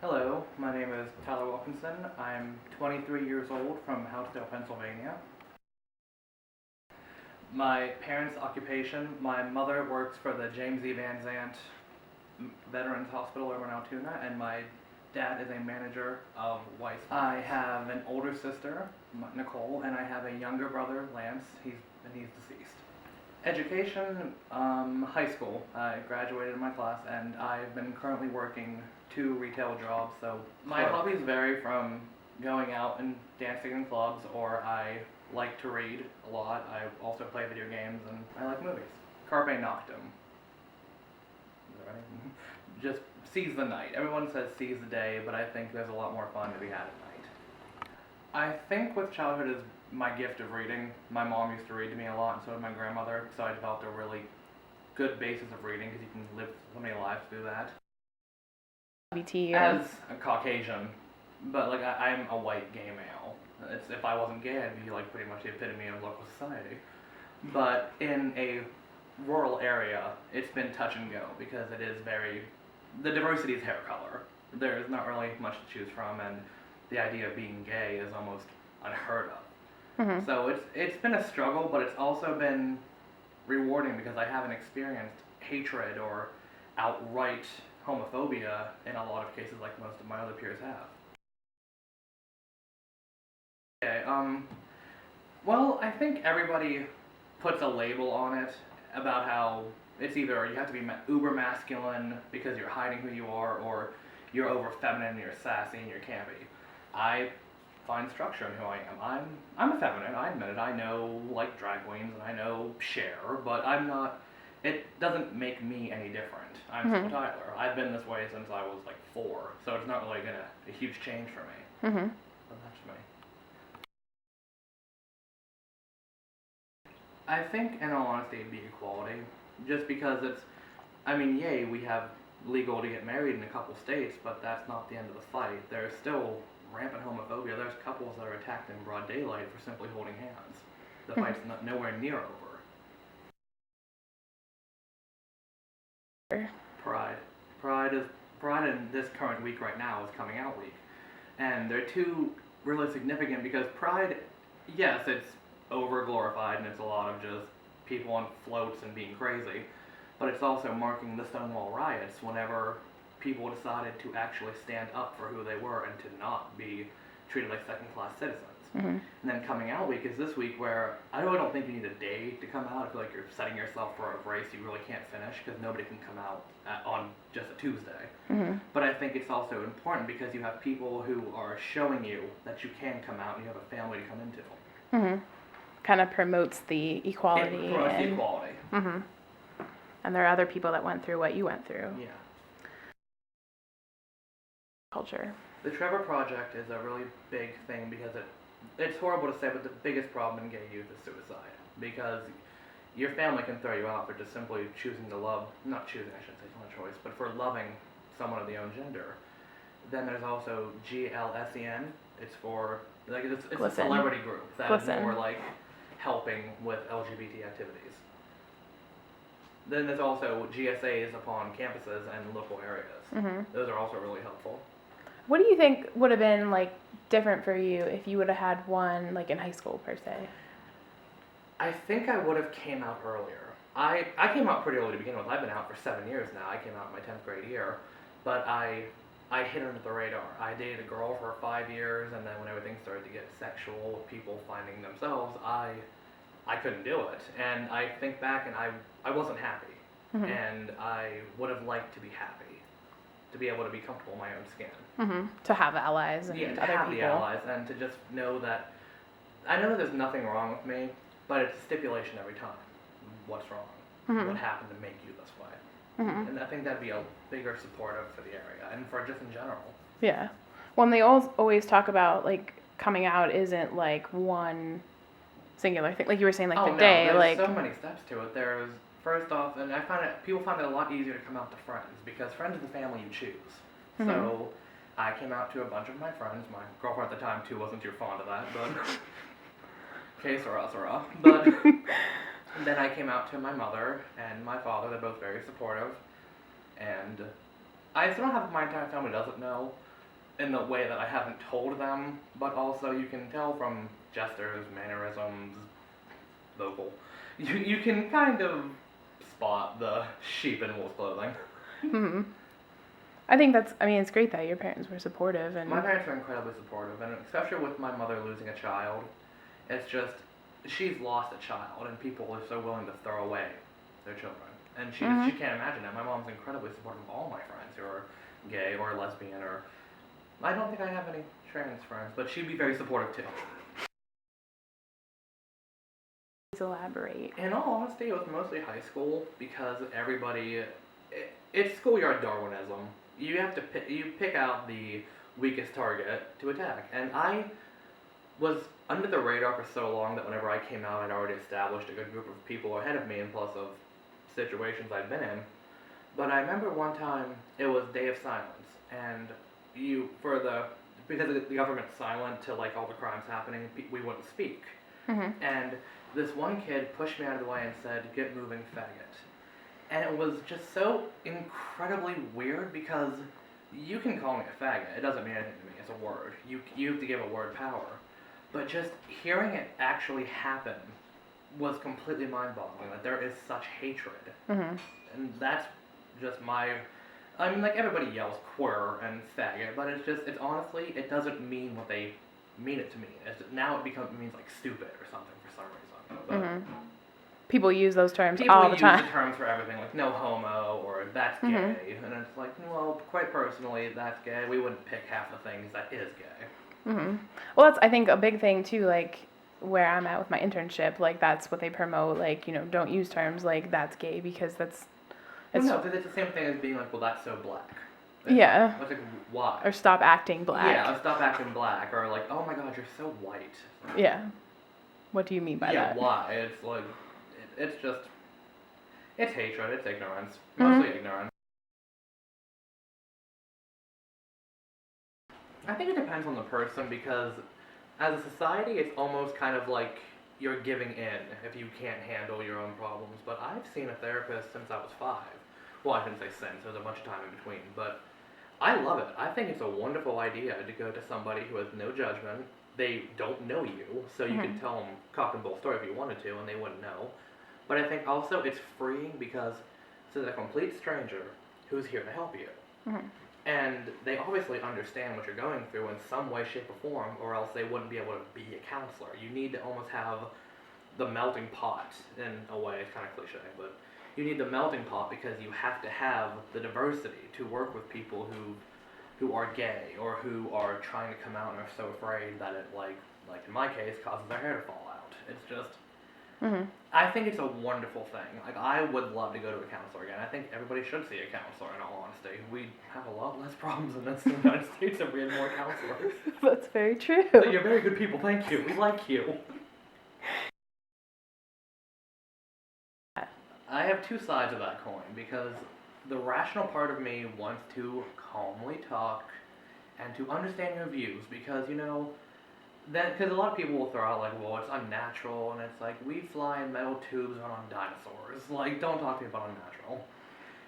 Hello, my name is Tyler Wilkinson. I'm 23 years old from Houtzdale, Pennsylvania. My parents' occupation, my mother works for the James E. Van Zant Veterans Hospital over in Altoona, and my dad is a manager of Weiss. I have an older sister, Nicole, and I have a younger brother, Lance. He's deceased. Education, high school. I graduated in my class, and I've been currently working 2 retail jobs. So my hobbies vary from going out and dancing in clubs, or I like to read a lot. I also play video games, and I like movies. Carpe noctem. Is that right? Just seize the night. Everyone says seize the day, but I think there's a lot more fun to be had at night. I think with childhood is my gift of reading. My mom used to read to me a lot, and so did my grandmother, so I developed a really good basis of reading, because you can live so many lives through that. As a Caucasian, but like I'm a white gay male. If I wasn't gay, I'd be like pretty much the epitome of local society. But in a rural area, it's been touch and go, because it is the diversity is hair color. There's not really much to choose from, and the idea of being gay is almost unheard of. Mm-hmm. So it's been a struggle, but it's also been rewarding, because I haven't experienced hatred or outright homophobia in a lot of cases like most of my other peers have. Okay, well, I think everybody puts a label on it about how it's either you have to be uber masculine because you're hiding who you are, or you're over feminine and you're sassy and you're campy. I find structure in who I am. I'm effeminate, I admit it. I know like drag queens and I know Cher, but I'm not. It doesn't make me any different. I'm still Tyler. I've been this way since I was like 4, so it's not really a huge change for me. Mm-hmm. But that's me. I think, in all honesty, it'd be equality. Just because yay, we have legal to get married in a couple states, but that's not the end of the fight. There's still rampant homophobia. There's couples that are attacked in broad daylight for simply holding hands. The fight's nowhere near over. Pride in this current week right now is coming out week. And they're 2 really significant, because Pride, yes, it's over glorified and it's a lot of just people on floats and being crazy, but it's also marking the Stonewall riots, whenever people decided to actually stand up for who they were and to not be treated like second-class citizens. Mm-hmm. And then coming out week is this week, where I really don't think you need a day to come out. I feel like you're setting yourself for a race you really can't finish, because nobody can come out on just a Tuesday. Mm-hmm. But I think it's also important because you have people who are showing you that you can come out and you have a family to come into. Mm-hmm. Kind of promotes the equality. It promotes the equality. Mm-hmm. And there are other people that went through what you went through. Yeah. Culture. The Trevor Project is a really big thing, because it's horrible to say, but the biggest problem in gay youth is suicide. Because your family can throw you out for just simply choosing to love, not choosing, I shouldn't say it's not a choice, but for loving someone of the own gender. Then there's also GLSEN. It's for, like, it's a celebrity group that is more like helping with LGBT activities. Then there's also GSAs upon campuses and local areas. Mm-hmm. Those are also really helpful. What do you think would have been like different for you if you would have had one like in high school per se? I think I would have came out earlier. I came out pretty early to begin with. I've been out for 7 years now. I came out in my 10th grade year, but I hid under the radar. I dated a girl for 5 years, and then when everything started to get sexual, people finding themselves, I couldn't do it. And I think back, and I wasn't happy. Mm-hmm. And I would have liked to be happy, to be able to be comfortable in my own skin. Mm-hmm. To have allies and other people. Yeah, to have the allies, and to just know that, I know that there's nothing wrong with me, but it's a stipulation every time. What's wrong? Mm-hmm. What happened to make you this way? Mm-hmm. And I think that'd be a bigger supportive for the area, and for just in general. Yeah. Well, and they always talk about, like, coming out isn't, like, one singular thing. Like you were saying, like, day. There's so many steps to it. There's, first off, and I find it, people find it a lot easier to come out to friends, because friends are the family you choose. Mm-hmm. So I came out to a bunch of my friends. My girlfriend at the time, too, wasn't too fond of that, but okay, sorry. But then I came out to my mother and my father. They're both very supportive. And I still don't have, my entire family doesn't know, in the way that I haven't told them, but also you can tell from gestures, mannerisms, vocal. You can kind of spot the sheep in wolf's clothing. Mm-hmm. I think it's great that your parents were supportive. And my parents were incredibly supportive, and especially with my mother losing a child, it's just, she's lost a child, and people are so willing to throw away their children. And she can't imagine that. My mom's incredibly supportive of all my friends who are gay or lesbian, or I don't think I have any trans friends, but she'd be very supportive too. Please elaborate. In all honesty, it was mostly high school because it's schoolyard Darwinism. You have to pick out the weakest target to attack, and I was under the radar for so long that whenever I came out, I'd already established a good group of people ahead of me, and plus of situations I'd been in. But I remember one time it was Day of Silence, and because the government's silent to like all the crimes happening, we wouldn't speak. Mm-hmm. And this one kid pushed me out of the way and said, "Get moving, faggot." And it was just so incredibly weird because you can call me a faggot. It doesn't mean anything to me. It's a word. You have to give a word power. But just hearing it actually happen was completely mind-boggling. That there is such hatred. Mm-hmm. And that's just like everybody yells queer and faggot, but it's honestly, it doesn't mean what they mean it to mean. Now it means like stupid or something for some reason. But mm-hmm. People use those terms all the time. People use the terms for everything, like no homo or that's gay, mm-hmm. and it's like, well, quite personally, that's gay. We wouldn't pick half the things that is gay. Mm-hmm. Well, that's, I think, a big thing too, like where I'm at with my internship, like that's what they promote, like, don't use terms like that's gay because that's... No, because it's the same thing as being like, well, that's so black. Yeah. It's like, why? Or stop acting black. Yeah, stop acting black, or like, oh my god, you're so white. Yeah. What do you mean by that? Yeah, why? It's like, it's hatred, it's ignorance. Mostly ignorance. I think it depends on the person because as a society, it's almost kind of like you're giving in if you can't handle your own problems. But I've seen a therapist since I was 5. Well, I shouldn't say since, there's a bunch of time in between, but I love it. I think it's a wonderful idea to go to somebody who has no judgment. They don't know you, so you can tell them cock and bull story if you wanted to, and they wouldn't know. But I think also it's freeing because it's a complete stranger who's here to help you. Mm-hmm. And they obviously understand what you're going through in some way, shape, or form, or else they wouldn't be able to be a counselor. You need to almost have the melting pot, in a way, it's kind of cliche, but you need the melting pot because you have to have the diversity to work with people who are gay or who are trying to come out and are so afraid that it, like in my case, causes their hair to fall out. It's just... I think it's a wonderful thing. Like, I would love to go to a counselor again. I think everybody should see a counselor, in all honesty. We'd have a lot less problems in the United States if we had more counselors. That's very true. So you're very good people. Thank you. We like you. I have two sides of that coin, because the rational part of me wants to calmly talk and to understand your views, because, because a lot of people will throw out, like, well, it's unnatural, and it's like, we fly in metal tubes and on dinosaurs. Like, don't talk to me about unnatural.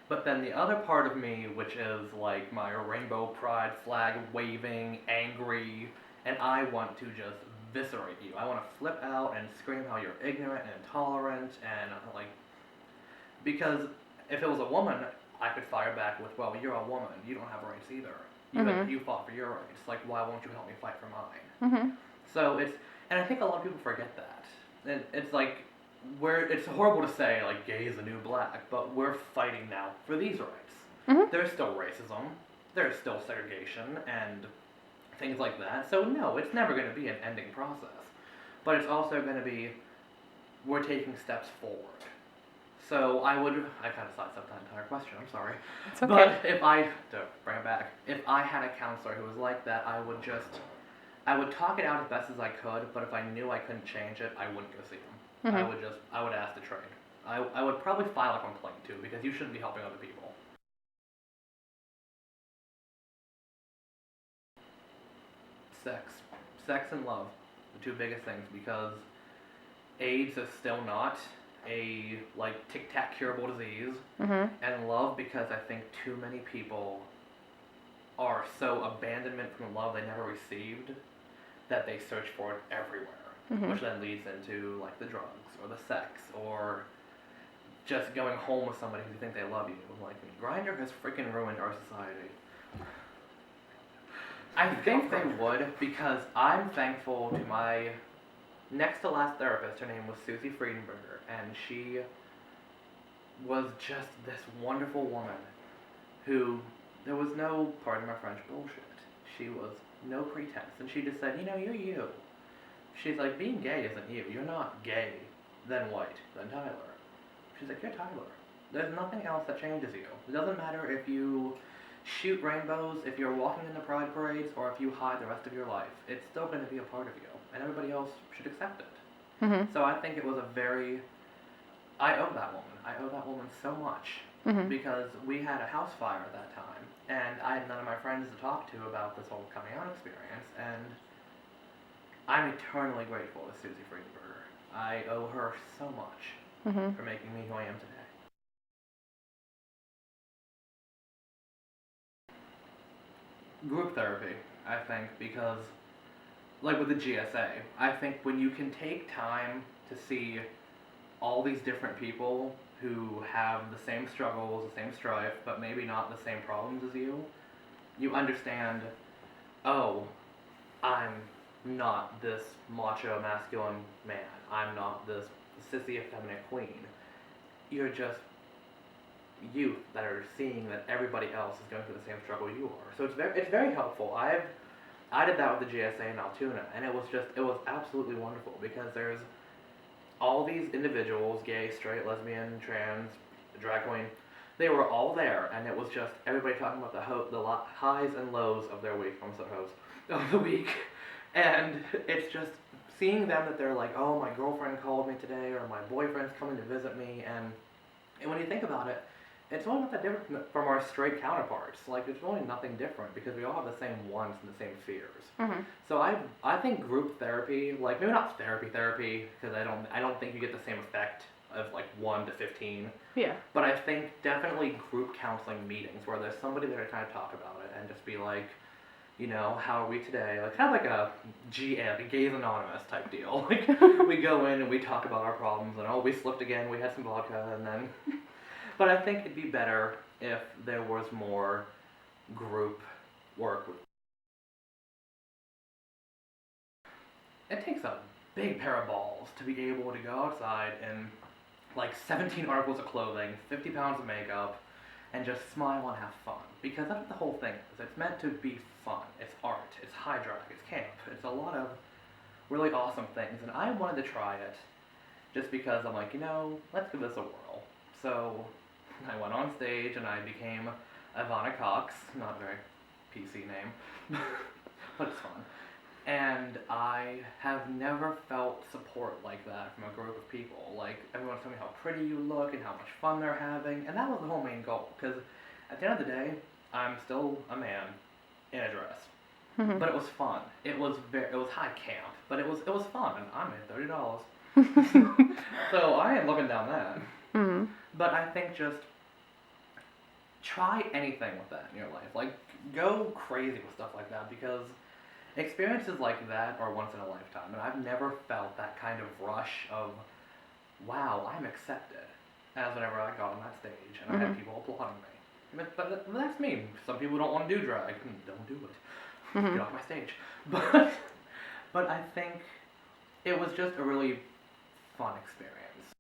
But then the other part of me, which is, like, my rainbow pride flag waving, angry, and I want to just viscerate you. I want to flip out and scream how you're ignorant and intolerant, and, like, because if it was a woman, I could fire back with, well, you're a woman, you don't have rights either. You fought for your rights. Like, why won't you help me fight for mine? So and I think a lot of people forget that. And it's like, it's horrible to say, like, gay is the new black, but we're fighting now for these rights. There's still racism, there's still segregation, and things like that. So no, it's never going to be an ending process. But it's also going to be, we're taking steps forward. So I kind of sidestepped that entire question, I'm sorry. It's okay. But to bring it back, if I had a counselor who was like that, I would talk it out as best as I could, but if I knew I couldn't change it, I wouldn't go see them. I would ask to trade. I would probably file a complaint too, because you shouldn't be helping other people. Sex and love, the two biggest things, because AIDS is still not a, like, tic-tac curable disease, and love because I think too many people are so abandonment from love they never received that they search for it everywhere, which then leads into like the drugs or the sex or just going home with somebody who think they love you. Like, Grindr has freaking ruined our society. I think they would, because I'm thankful to my next to last therapist. Her name was Susie Friedenberger, and she was just this wonderful woman who, there was no, pardon my French, bullshit. She was no pretense, and she just said, you're you. She's like, being gay isn't you. You're not gay, then white, then Tyler. She's like, you're Tyler. There's nothing else that changes you. It doesn't matter if you shoot rainbows, if you're walking in the pride parades, or if you hide the rest of your life. It's still going to be a part of you, and everybody else should accept it. So I think it was I owe that woman. I owe that woman so much, because we had a house fire at that time, and I had none of my friends to talk to about this whole coming out experience, and I'm eternally grateful to Susie Friedenberger. I owe her so much for making me who I am today. Group therapy, I think, because, like with the GSA, I think when you can take time to see all these different people who have the same struggles, the same strife, but maybe not the same problems as you understand, oh, I'm not this macho masculine man. I'm not this sissy effeminate queen. You're just youth that are seeing that everybody else is going through the same struggle you are. So it's very helpful. I did that with the GSA in Altoona, and it was absolutely wonderful, because there's all these individuals, gay, straight, lesbian, trans, drag queen. They were all there, and it was just everybody talking about the highs and lows of their week. Almost said hose of the week, and it's just seeing them that they're like, oh, my girlfriend called me today, or my boyfriend's coming to visit me, and when you think about it, it's really not that different from our straight counterparts. Like, it's really nothing different, because we all have the same wants and the same fears. So I think group therapy, like maybe not therapy, because I don't think you get the same effect of like 1 to 15. Yeah. But I think definitely group counseling meetings where there's somebody there to kind of talk about it and just be like, how are we today? Like kind of like a GM, a Gays Anonymous type deal. Like we go in and we talk about our problems and we slipped again, we had some vodka, and then. But I think it'd be better if there was more group work. It takes a big pair of balls to be able to go outside in like 17 articles of clothing, 50 pounds of makeup, and just smile and have fun. Because that's what the whole thing is. It's meant to be fun. It's art. It's high drag. It's camp. It's a lot of really awesome things. And I wanted to try it just because I'm like, let's give this a whirl. So I went on stage and I became Ivana Cox. Not a very PC name, but it's fun. And I have never felt support like that from a group of people. Like, everyone's telling me how pretty you look and how much fun they're having. And that was the whole main goal. Because at the end of the day, I'm still a man in a dress. But it was fun. It was high camp, but it was fun. And I made $30. So I ain't looking down that. But I think just try anything with that in your life. Like, go crazy with stuff like that, because experiences like that are once in a lifetime, and I've never felt that kind of rush of, wow, I'm accepted, as whenever I got on that stage and I had people applauding me. But that's me. Some people don't want to do drag. Don't do it. Get off my stage. But I think it was just a really fun experience.